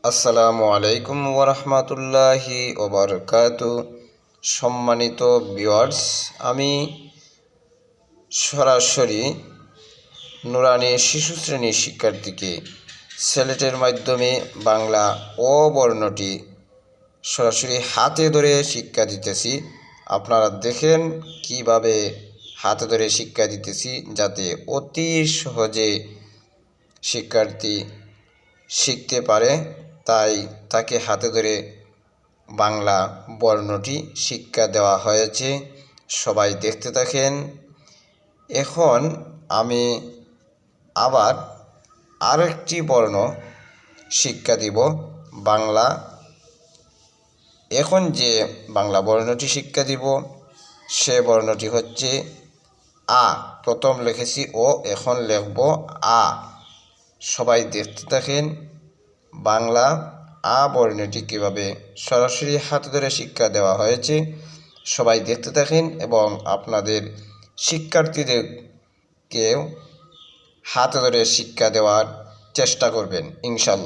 আসসালামু আলাইকুম ওরহমতুল্লাহি ওবরকাতু। সম্মানিত ভিউয়ার্স, আমি সরাসরি নুরানি শিশু শ্রেণীর শিক্ষার্থীকে সেলেটের মাধ্যমে বাংলা অ বর্ণটি সরাসরি হাতে ধরে শিক্ষা দিতেছি। আপনারা দেখেন কিভাবে হাতে ধরে শিক্ষা দিতেছি, যাতে অতি সহজে শিক্ষার্থী শিখতে পারে। তাই তাকে হাতে ধরে বাংলা বর্ণটি শিক্ষা দেওয়া হয়েছে। সবাই দেখতে থাকেন। এখন আমি আবার আরেকটি বর্ণ শিক্ষা দিব বাংলা। এখন যে বাংলা বর্ণটি শিক্ষা দিব সে বর্ণটি হচ্ছে আ। প্রথম লিখেছি ও, এখন লিখব আ। সবাই দেখতে থাকেন বাংলা আ বর্ণটি কীভাবে সরাসরি হাতে ধরে শিক্ষা দেওয়া হয়েছে। সবাই দেখতে থাকেন এবং আপনাদের শিক্ষার্থীদেরকেও হাতে ধরে শিক্ষা দেওয়ার চেষ্টা করবেন ইনশাল্লাহ।